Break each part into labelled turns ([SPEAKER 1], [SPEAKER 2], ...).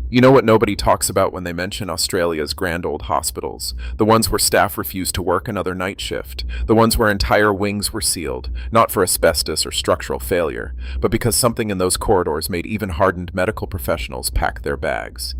[SPEAKER 1] You know what nobody talks about when they mention Australia's grand old hospitals? The ones where staff refused to work another night shift. The ones where entire wings were sealed, not for asbestos or structural failure, but because something in those corridors made even hardened medical professionals pack their bags.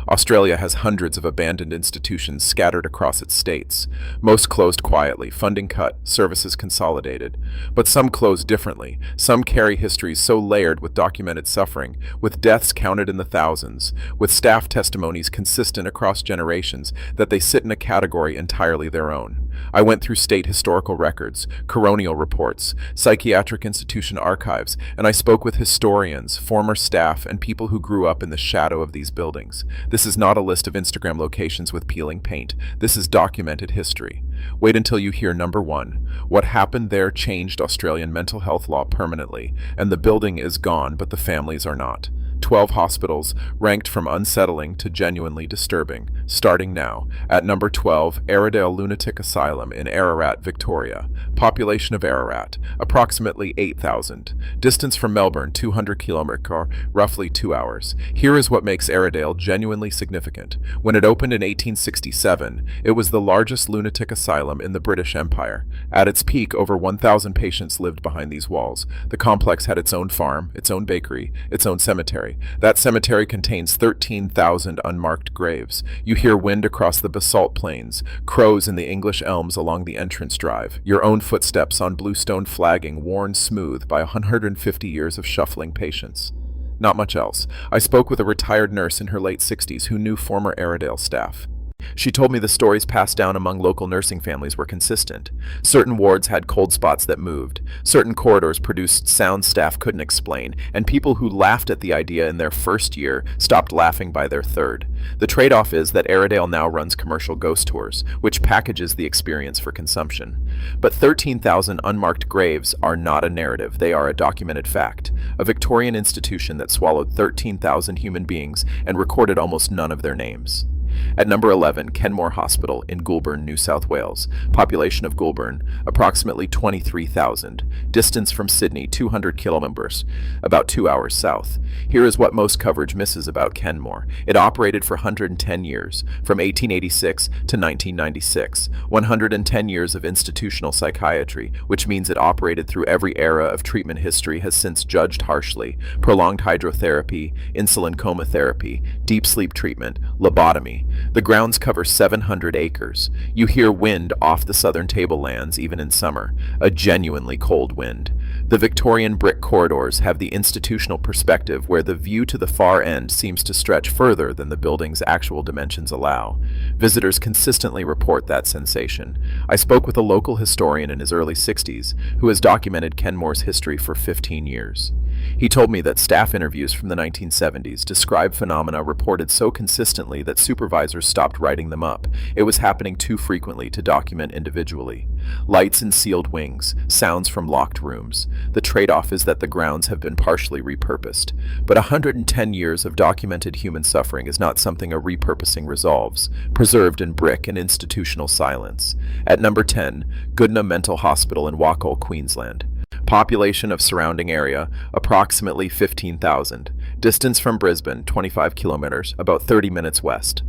[SPEAKER 1] Australia has hundreds of abandoned institutions scattered across its states. Most closed quietly, funding cut, services consolidated. But some close differently. Some carry histories so layered with documented suffering, with deaths counted in the thousands, with staff testimonies consistent across generations, that they sit in a category entirely their own. I went through state historical records, coronial reports, psychiatric institution archives, and I spoke with historians, former staff, and people who grew up in the shadow of these buildings. This is not a list of Instagram locations with peeling paint. This is documented history. Wait until you hear number one. What happened there changed Australian mental health law permanently, and the building is gone, but the families are not. 12 hospitals, ranked from unsettling to genuinely disturbing. Starting now, at number 12, Airedale Lunatic Asylum in Ararat, Victoria. Population of Ararat, approximately 8,000. Distance from Melbourne, 200 kilometers, or roughly 2 hours. Here is what makes Airedale genuinely significant. When it opened in 1867, it was the largest lunatic asylum in the British Empire. At its peak, over 1,000 patients lived behind these walls. The complex had its own farm, its own bakery, its own cemetery. That cemetery contains 13,000 unmarked graves. You hear wind across the basalt plains, crows in the English elms along the entrance drive, your own footsteps on bluestone flagging worn smooth by 150 years of shuffling patience. Not much else. I spoke with a retired nurse in her late 60s who knew former Airedale staff. She told me the stories passed down among local nursing families were consistent. Certain wards had cold spots that moved. Certain corridors produced sounds staff couldn't explain, and people who laughed at the idea in their first year stopped laughing by their third. The trade-off is that Airedale now runs commercial ghost tours, which packages the experience for consumption. But 13,000 unmarked graves are not a narrative, they are a documented fact. A Victorian institution that swallowed 13,000 human beings and recorded almost none of their names. At number 11, Kenmore Hospital in Goulburn, New South Wales. Population of Goulburn, approximately 23,000. Distance from Sydney, 200 kilometres, about 2 hours south. Here is what most coverage misses about Kenmore. It operated for 110 years, from 1886 to 1996. 110 years of institutional psychiatry, which means it operated through every era of treatment history has since judged harshly. Prolonged hydrotherapy, insulin coma therapy, deep sleep treatment, lobotomy. The grounds cover 700 acres. You hear wind off the southern tablelands even in summer, a genuinely cold wind. The Victorian brick corridors have the institutional perspective where the view to the far end seems to stretch further than the building's actual dimensions allow. Visitors consistently report that sensation. I spoke with a local historian in his early 60s who has documented Kenmore's history for 15 years. He told me that staff interviews from the 1970s describe phenomena reported so consistently that supervisors stopped writing them up. It was happening too frequently to document individually. Lights in sealed wings, sounds from locked rooms. The trade-off is that the grounds have been partially repurposed. But 110 years of documented human suffering is not something a repurposing resolves, preserved in brick and institutional silence. At number 10, Goodna Mental Hospital in Wacol, Queensland. Population of surrounding area, approximately 15,000. Distance from Brisbane, 25 kilometers, about 30 minutes west.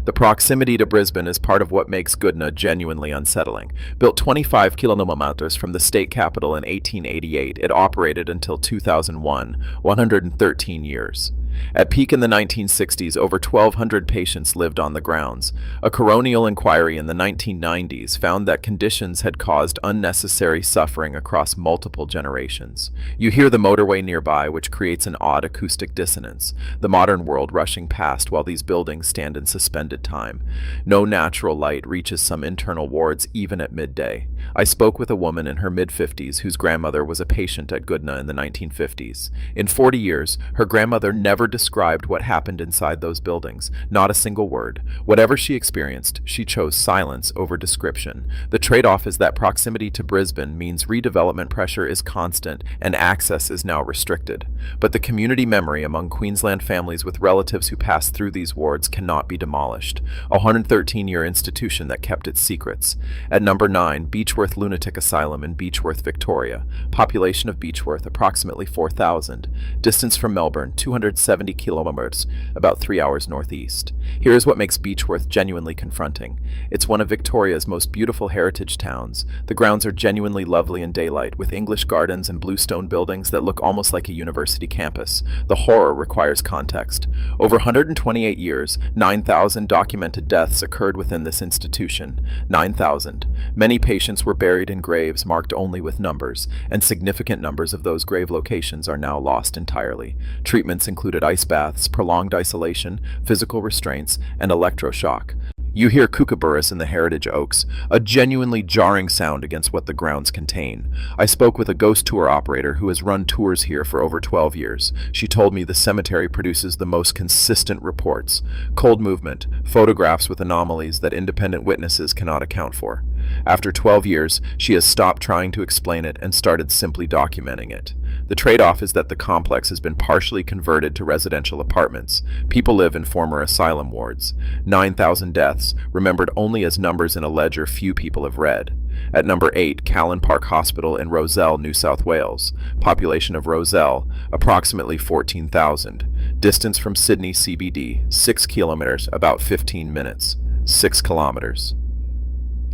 [SPEAKER 1] The proximity to Brisbane is part of what makes Goodna genuinely unsettling. Built 25 kilometers from the state capital in 1888, it operated until 2001, 113 years. At peak in the 1960s, over 1,200 patients lived on the grounds. A coronial inquiry in the 1990s found that conditions had caused unnecessary suffering across multiple generations. You hear the motorway nearby, which creates an odd acoustic dissonance, the modern world rushing past while these buildings stand in suspended time. No natural light reaches some internal wards even at midday. I spoke with a woman in her mid-50s whose grandmother was a patient at Goodna in the 1950s. In 40 years, her grandmother never described what happened inside those buildings, not a single word. Whatever she experienced, she chose silence over description. The trade-off is that proximity to Brisbane means redevelopment pressure is constant and access is now restricted. But the community memory among Queensland families with relatives who passed through these wards cannot be demolished. A 113-year institution that kept its secrets. At number 9, Beechworth Lunatic Asylum in Beechworth, Victoria. Population of Beechworth, approximately 4,000. Distance from Melbourne, 270 70 kilometers, about 3 hours northeast. Here is what makes Beechworth genuinely confronting. It's one of Victoria's most beautiful heritage towns. The grounds are genuinely lovely in daylight, with English gardens and bluestone buildings that look almost like a university campus. The horror requires context. Over 128 years, 9,000 documented deaths occurred within this institution. 9,000. Many patients were buried in graves marked only with numbers, and significant numbers of those grave locations are now lost entirely. Treatments included ice baths, prolonged isolation, physical restraints, and electroshock. You hear kookaburras in the heritage oaks, a genuinely jarring sound against what the grounds contain. I spoke with a ghost tour operator who has run tours here for over 12 years. She told me the cemetery produces the most consistent reports. Cold movement, photographs with anomalies that independent witnesses cannot account for. After 12 years, she has stopped trying to explain it and started simply documenting it. The trade-off is that the complex has been partially converted to residential apartments. People live in former asylum wards. 9,000 deaths, remembered only as numbers in a ledger few people have read. At number 8, Callan Park Hospital in Rozelle, New South Wales. Population of Rozelle, approximately 14,000. Distance from Sydney CBD, 6 kilometers, about 15 minutes. 6 kilometers.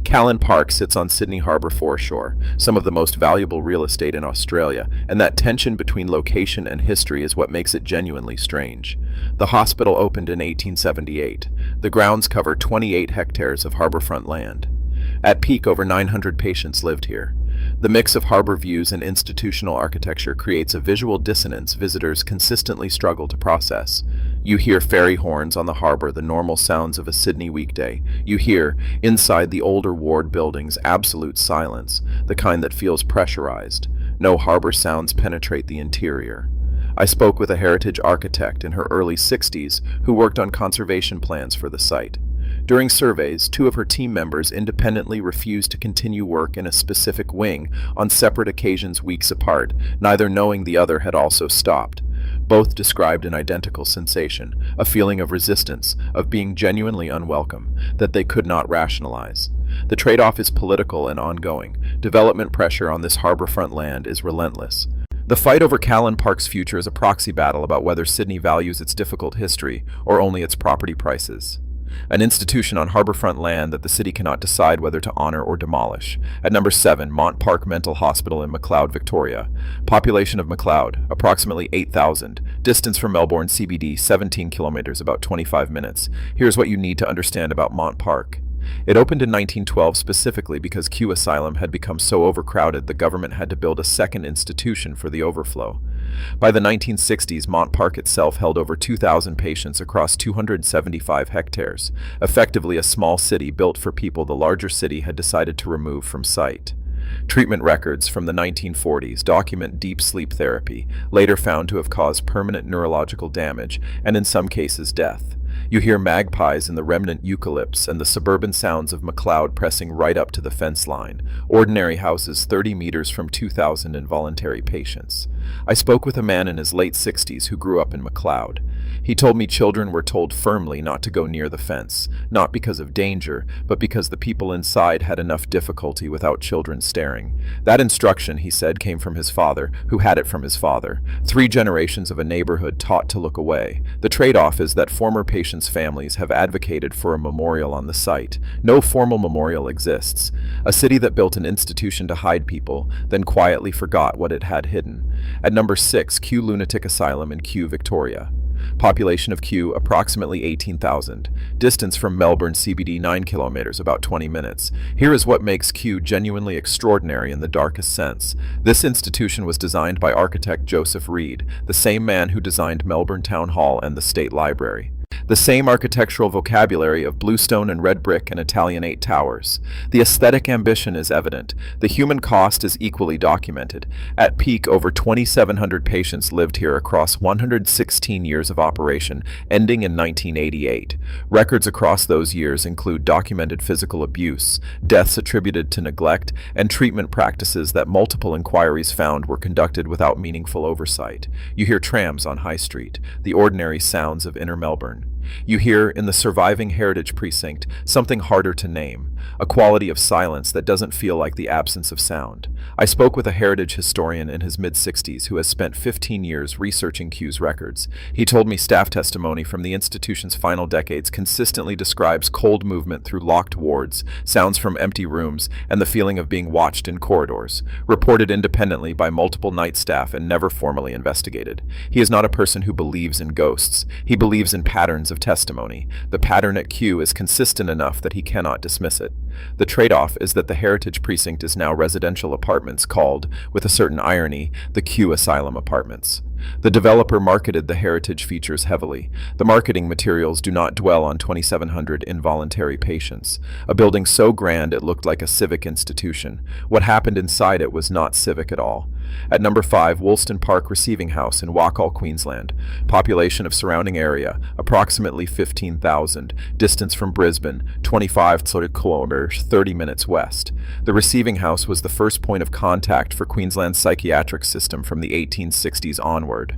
[SPEAKER 1] Callan Park sits on Sydney Harbour foreshore, some of the most valuable real estate in Australia, and that tension between location and history is what makes it genuinely strange. The hospital opened in 1878. The grounds cover 28 hectares of harbourfront land. At peak, over 900 patients lived here. The mix of harbour views and institutional architecture creates a visual dissonance visitors consistently struggle to process. You hear ferry horns on the harbour, the normal sounds of a Sydney weekday. You hear, inside the older ward buildings, absolute silence, the kind that feels pressurized. No harbour sounds penetrate the interior. I spoke with a heritage architect in her early 60s who worked on conservation plans for the site. During surveys, 2 of her team members independently refused to continue work in a specific wing on separate occasions weeks apart, neither knowing the other had also stopped. Both described an identical sensation, a feeling of resistance, of being genuinely unwelcome, that they could not rationalize. The trade-off is political and ongoing. Development pressure on this harbourfront land is relentless. The fight over Callan Park's future is a proxy battle about whether Sydney values its difficult history or only its property prices. An institution on harbourfront land that the city cannot decide whether to honour or demolish. At number 7, Mont Park Mental Hospital in Macleod, Victoria. Population of Macleod, approximately 8,000. Distance from Melbourne CBD, 17 kilometres, about 25 minutes. Here's what you need to understand about Mont Park. It opened in 1912 specifically because Kew Asylum had become so overcrowded the government had to build a second institution for the overflow. By the 1960s, Mont Park itself held over 2,000 patients across 275 hectares, effectively a small city built for people the larger city had decided to remove from sight. Treatment records from the 1940s document deep sleep therapy, later found to have caused permanent neurological damage and in some cases death. You hear magpies in the remnant eucalypts and the suburban sounds of Macleod pressing right up to the fence line. Ordinary houses 30 meters from 2,000 involuntary patients. I spoke with a man in his late 60s who grew up in Macleod. He told me children were told firmly not to go near the fence, not because of danger, but because the people inside had enough difficulty without children staring. That instruction, he said, came from his father, who had it from his father. 3 generations of a neighborhood taught to look away. The trade-off is that former patients' families have advocated for a memorial on the site. No formal memorial exists. A city that built an institution to hide people, then quietly forgot what it had hidden. At number 6, Kew Lunatic Asylum in Kew, Victoria. Population of Kew, approximately 18,000. Distance from Melbourne CBD, 9 kilometers, about 20 minutes. Here is what makes Kew genuinely extraordinary in the darkest sense. This institution was designed by architect Joseph Reed, the same man who designed Melbourne Town Hall and the State Library. The same architectural vocabulary of bluestone and red brick and Italianate towers. The aesthetic ambition is evident. The human cost is equally documented. At peak, over 2,700 patients lived here across 116 years of operation, ending in 1988. Records across those years include documented physical abuse, deaths attributed to neglect, and treatment practices that multiple inquiries found were conducted without meaningful oversight. You hear trams on High Street, the ordinary sounds of inner Melbourne. You hear, in the surviving heritage precinct, something harder to name, a quality of silence that doesn't feel like the absence of sound. I spoke with a heritage historian in his mid-60s who has spent 15 years researching Q's records. He told me staff testimony from the institution's final decades consistently describes cold movement through locked wards, sounds from empty rooms, and the feeling of being watched in corridors, reported independently by multiple night staff and never formally investigated. He is not a person who believes in ghosts. He believes in patterns of testimony. The pattern at Q is consistent enough that he cannot dismiss it. The trade-off is that the heritage precinct is now residential apartments called, with a certain irony, the Q Asylum Apartments. The developer marketed the heritage features heavily. The marketing materials do not dwell on 2,700 involuntary patients, a building so grand it looked like a civic institution. What happened inside it was not civic at all. At number 5, Woolston Park Receiving House in Wachall, Queensland. Population of surrounding area, approximately 15,000. Distance from Brisbane, 25 kilometers, 30 minutes west. The receiving house was the first point of contact for Queensland's psychiatric system from the 1860s onward.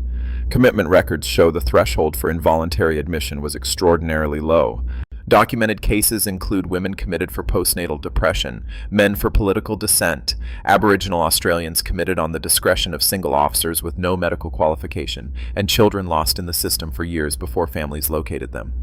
[SPEAKER 1] Commitment records show the threshold for involuntary admission was extraordinarily low. Documented cases include women committed for postnatal depression, men for political dissent, Aboriginal Australians committed on the discretion of single officers with no medical qualification, and children lost in the system for years before families located them.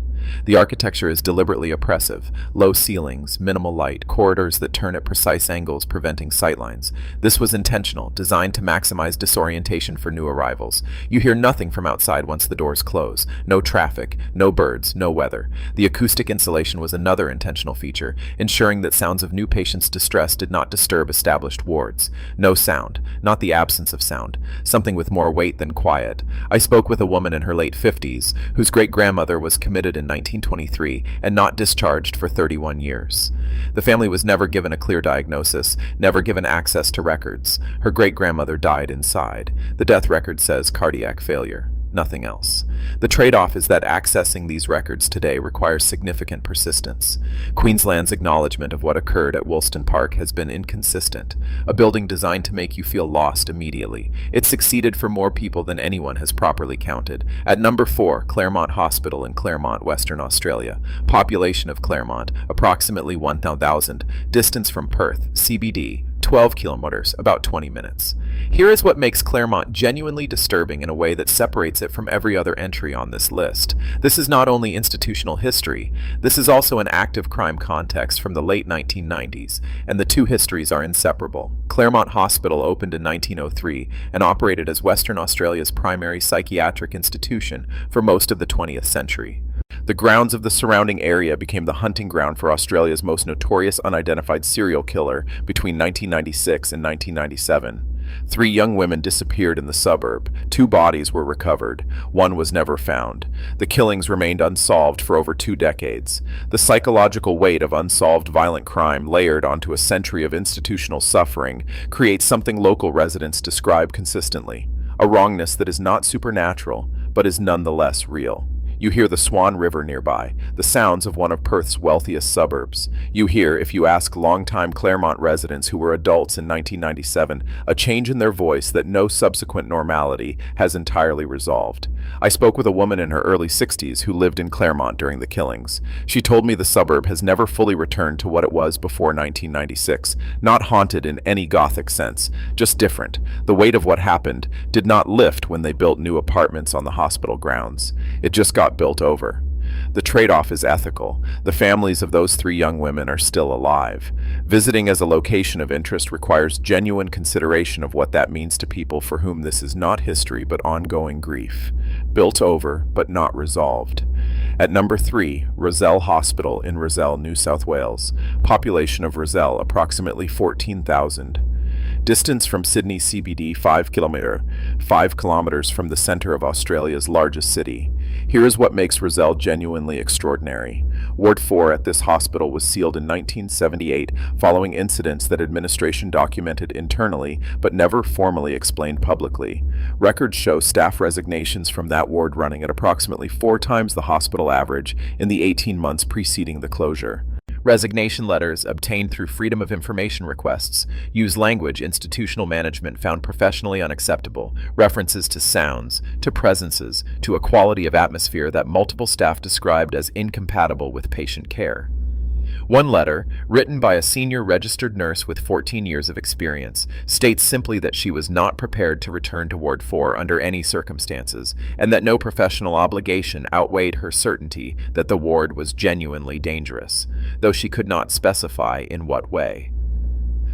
[SPEAKER 1] The architecture is deliberately oppressive, low ceilings, minimal light, corridors that turn at precise angles preventing sightlines. This was intentional, designed to maximize disorientation for new arrivals. You hear nothing from outside once the doors close. No traffic, no birds, no weather. The acoustic insulation was another intentional feature, ensuring that sounds of new patients' distress did not disturb established wards. No sound, not the absence of sound, something with more weight than quiet. I spoke with a woman in her late 50s, whose great-grandmother was committed in 1923 and not discharged for 31 years. The family was never given a clear diagnosis, never given access to records. Her great-grandmother died inside. The death record says cardiac failure. Nothing else. The trade-off is that accessing these records today requires significant persistence. Queensland's acknowledgement of what occurred at Woolston Park has been inconsistent, a building designed to make you feel lost immediately. It succeeded for more people than anyone has properly counted. At number 4, Claremont Hospital in Claremont, Western Australia. Population of Claremont, approximately 1,000. Distance from Perth, CBD, 12 kilometers, about 20 minutes. Here is what makes Claremont genuinely disturbing in a way that separates it from every other entry on this list. This is not only institutional history, this is also an active crime context from the late 1990s, and the two histories are inseparable. Claremont Hospital opened in 1903 and operated as Western Australia's primary psychiatric institution for most of the 20th century. The grounds of the surrounding area became the hunting ground for Australia's most notorious unidentified serial killer between 1996 and 1997. 3 young women disappeared in the suburb. 2 bodies were recovered. 1 was never found. The killings remained unsolved for over 2 decades. The psychological weight of unsolved violent crime layered onto a century of institutional suffering creates something local residents describe consistently: a wrongness that is not supernatural, but is nonetheless real. You hear the Swan River nearby, the sounds of one of Perth's wealthiest suburbs. You hear, if you ask longtime Claremont residents who were adults in 1997, a change in their voice that no subsequent normality has entirely resolved. I spoke with a woman in her early 60s who lived in Claremont during the killings. She told me the suburb has never fully returned to what it was before 1996, not haunted in any Gothic sense, just different. The weight of what happened did not lift when they built new apartments on the hospital grounds. It just got built over. The trade-off is ethical. The families of those 3 young women are still alive. Visiting as a location of interest requires genuine consideration of what that means to people for whom this is not history but ongoing grief. Built over, but not resolved. At number 3, Rozelle Hospital in Rozelle, New South Wales. Population of Rozelle, approximately 14,000. Distance from Sydney CBD 5 kilometers from the center of Australia's largest city. Here is what makes Rozelle genuinely extraordinary. Ward 4 at this hospital was sealed in 1978 following incidents that administration documented internally but never formally explained publicly. Records show staff resignations from that ward running at approximately 4 times the hospital average in the 18 months preceding the closure. Resignation letters obtained through Freedom of Information requests use language institutional management found professionally unacceptable, references to sounds, to presences, to a quality of atmosphere that multiple staff described as incompatible with patient care. One letter, written by a senior registered nurse with 14 years of experience, states simply that she was not prepared to return to Ward 4 under any circumstances, and that no professional obligation outweighed her certainty that the ward was genuinely dangerous, though she could not specify in what way.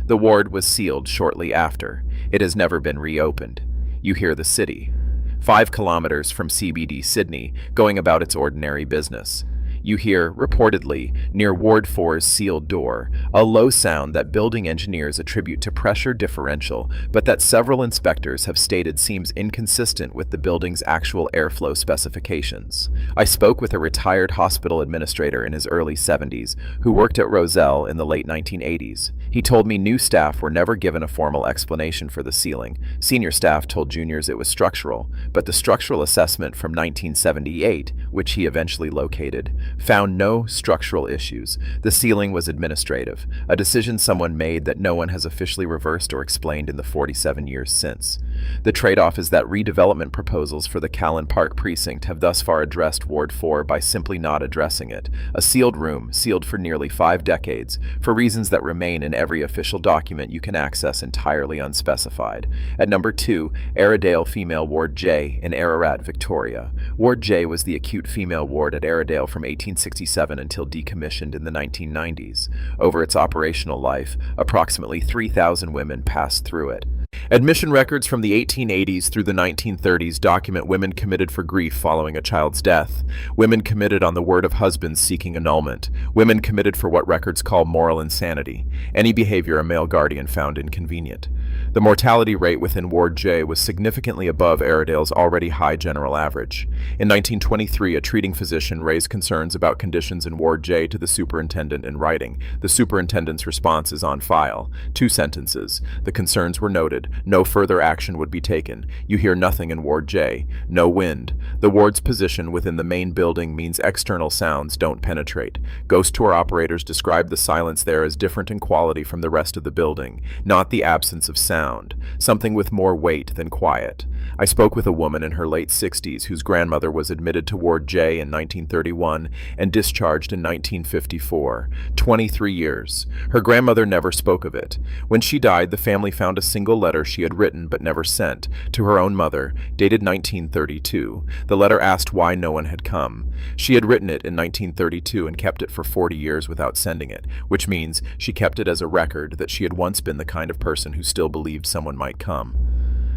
[SPEAKER 1] The ward was sealed shortly after. It has never been reopened. You hear the city, 5 kilometers from CBD Sydney, going about its ordinary business. You hear, reportedly, near Ward 4's sealed door, a low sound that building engineers attribute to pressure differential, but that several inspectors have stated seems inconsistent with the building's actual airflow specifications. I spoke with a retired hospital administrator in his early 70s who worked at Roselle in the late 1980s. He told me new staff were never given a formal explanation for the ceiling. Senior staff told juniors it was structural, but the structural assessment from 1978, which he eventually located, found no structural issues. The ceiling was administrative, a decision someone made that no one has officially reversed or explained in the 47 years since. The trade-off is that redevelopment proposals for the Callan Park precinct have thus far addressed Ward 4 by simply not addressing it. A sealed room, sealed for nearly 5 decades, for reasons that remain in every official document you can access entirely unspecified. At number 2, Airedale Female Ward J in Ararat, Victoria. Ward J was the acute female ward at Airedale from 1867 until decommissioned in the 1990s. Over its operational life, approximately 3,000 women passed through it. Admission records from the 1880s through the 1930s document women committed for grief following a child's death, women committed on the word of husbands seeking annulment, women committed for what records call moral insanity, any behavior a male guardian found inconvenient. The mortality rate within Ward J was significantly above Airedale's already high general average. In 1923, a treating physician raised concerns about conditions in Ward J to the superintendent in writing. The superintendent's response is on file. 2 sentences. The concerns were noted. No further action would be taken. You hear nothing in Ward J. No wind. The ward's position within the main building means external sounds don't penetrate. Ghost tour operators describe the silence there as different in quality from the rest of the building, not the absence of sound, something with more weight than quiet. I spoke with a woman in her late 60s whose grandmother was admitted to Ward J in 1931 and discharged in 1954. 23 years. Her grandmother never spoke of it. When she died, the family found a single letter she had written but never sent to her own mother, dated 1932. The letter asked why no one had come. She had written it in 1932 and kept it for 40 years without sending it, which means she kept it as a record that she had once been the kind of person who still believed someone might come.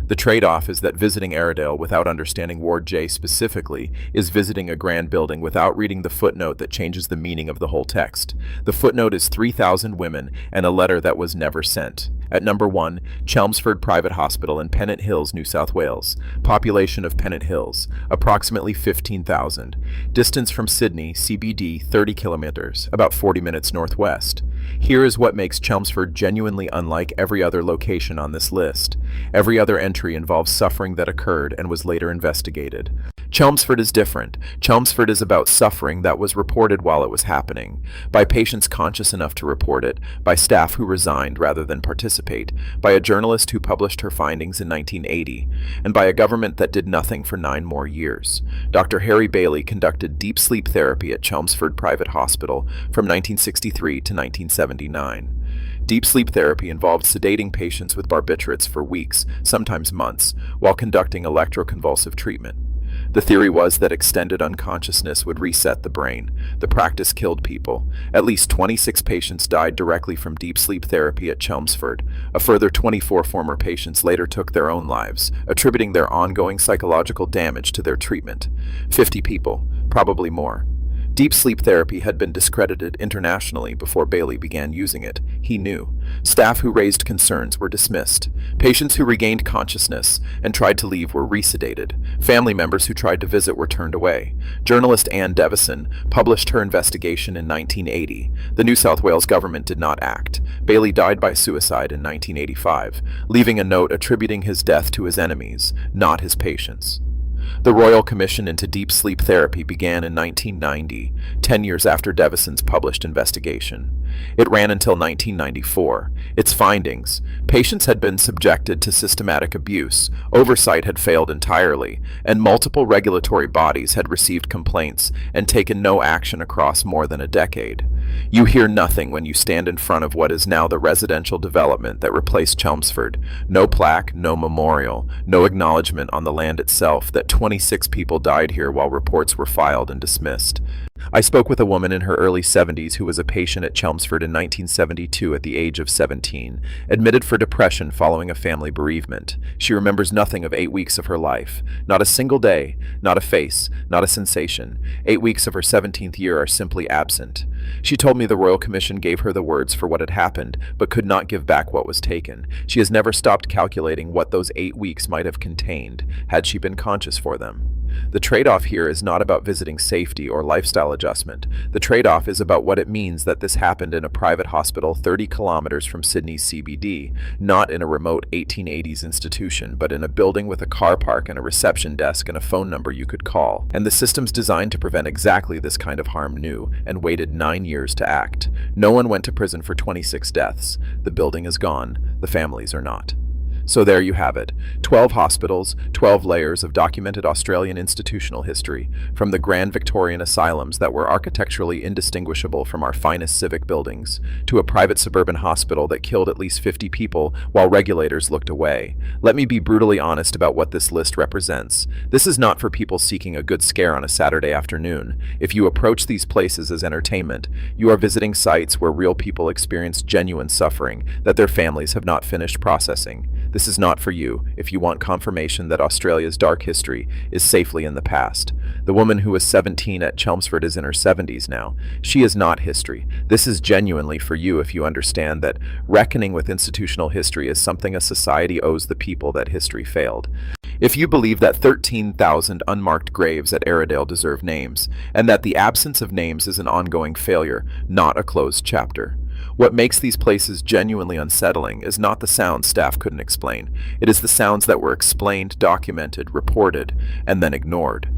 [SPEAKER 1] The trade-off is that visiting Airedale without understanding Ward J specifically is visiting a grand building without reading the footnote that changes the meaning of the whole text. The footnote is 3,000 women and a letter that was never sent. At number 1, Chelmsford Private Hospital in Pennant Hills, New South Wales. Population of Pennant Hills, approximately 15,000. Distance from Sydney, CBD, 30 kilometers, about 40 minutes northwest. Here is what makes Chelmsford genuinely unlike every other location on this list. Every other entry involves suffering that occurred and was later investigated. Chelmsford is different. Chelmsford is about suffering that was reported while it was happening, by patients conscious enough to report it, by staff who resigned rather than participate, by a journalist who published her findings in 1980, and by a government that did nothing for 9 more years. Dr. Harry Bailey conducted deep sleep therapy at Chelmsford Private Hospital from 1963 to 1979. Deep sleep therapy involved sedating patients with barbiturates for weeks, sometimes months, while conducting electroconvulsive treatment. The theory was that extended unconsciousness would reset the brain. The practice killed people. At least 26 patients died directly from deep sleep therapy at Chelmsford. A further 24 former patients later took their own lives, attributing their ongoing psychological damage to their treatment. 50 people, probably more. Deep sleep therapy had been discredited internationally before Bailey began using it. He knew. Staff who raised concerns were dismissed. Patients who regained consciousness and tried to leave were resedated. Family members who tried to visit were turned away. Journalist Anne Devison published her investigation in 1980. The New South Wales government did not act. Bailey died by suicide in 1985, leaving a note attributing his death to his enemies, not his patients. The Royal Commission into Deep Sleep Therapy began in 1990, 10 years after Devison's published investigation. It ran until 1994. Its findings: patients had been subjected to systematic abuse, oversight had failed entirely, and multiple regulatory bodies had received complaints and taken no action across more than a decade. You hear nothing when you stand in front of what is now the residential development that replaced Chelmsford. No plaque, no memorial, no acknowledgement on the land itself that 26 people died here while reports were filed and dismissed. I spoke with a woman in her early 70s who was a patient at Chelmsford in 1972 at the age of 17, admitted for depression following a family bereavement. She remembers nothing of 8 weeks of her life. Not a single day, not a face, not a sensation. 8 weeks of her 17th year are simply absent. She told me the Royal Commission gave her the words for what had happened, but could not give back what was taken. She has never stopped calculating what those 8 weeks might have contained, had she been conscious for them. The trade-off here is not about visiting safety or lifestyle adjustment. The trade-off is about what it means that this happened in a private hospital 30 kilometers from Sydney's CBD, not in a remote 1880s institution, but in a building with a car park and a reception desk and a phone number you could call. And the systems designed to prevent exactly this kind of harm knew and waited 9 years to act. No one went to prison for 26 deaths. The building is gone. The families are not. So there you have it. 12 hospitals, 12 layers of documented Australian institutional history, from the grand Victorian asylums that were architecturally indistinguishable from our finest civic buildings, to a private suburban hospital that killed at least 50 people while regulators looked away. Let me be brutally honest about what this list represents. This is not for people seeking a good scare on a Saturday afternoon. If you approach these places as entertainment, you are visiting sites where real people experience genuine suffering that their families have not finished processing. This is not for you if you want confirmation that Australia's dark history is safely in the past. The woman who was 17 at Chelmsford is in her 70s now. She is not history. This is genuinely for you if you understand that reckoning with institutional history is something a society owes the people that history failed. If you believe that 13,000 unmarked graves at Airedale deserve names, and that the absence of names is an ongoing failure, not a closed chapter. What makes these places genuinely unsettling is not the sounds staff couldn't explain. It is the sounds that were explained, documented, reported, and then ignored.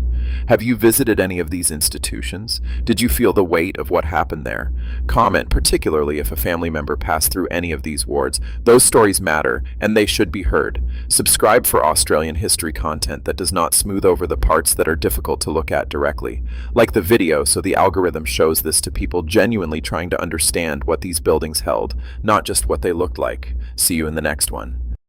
[SPEAKER 1] Have you visited any of these institutions? Did you feel the weight of what happened there? Comment, particularly if a family member passed through any of these wards. Those stories matter, and they should be heard. Subscribe for Australian history content that does not smooth over the parts that are difficult to look at directly. Like the video so the algorithm shows this to people genuinely trying to understand what these buildings held, not just what they looked like. See you in the next one.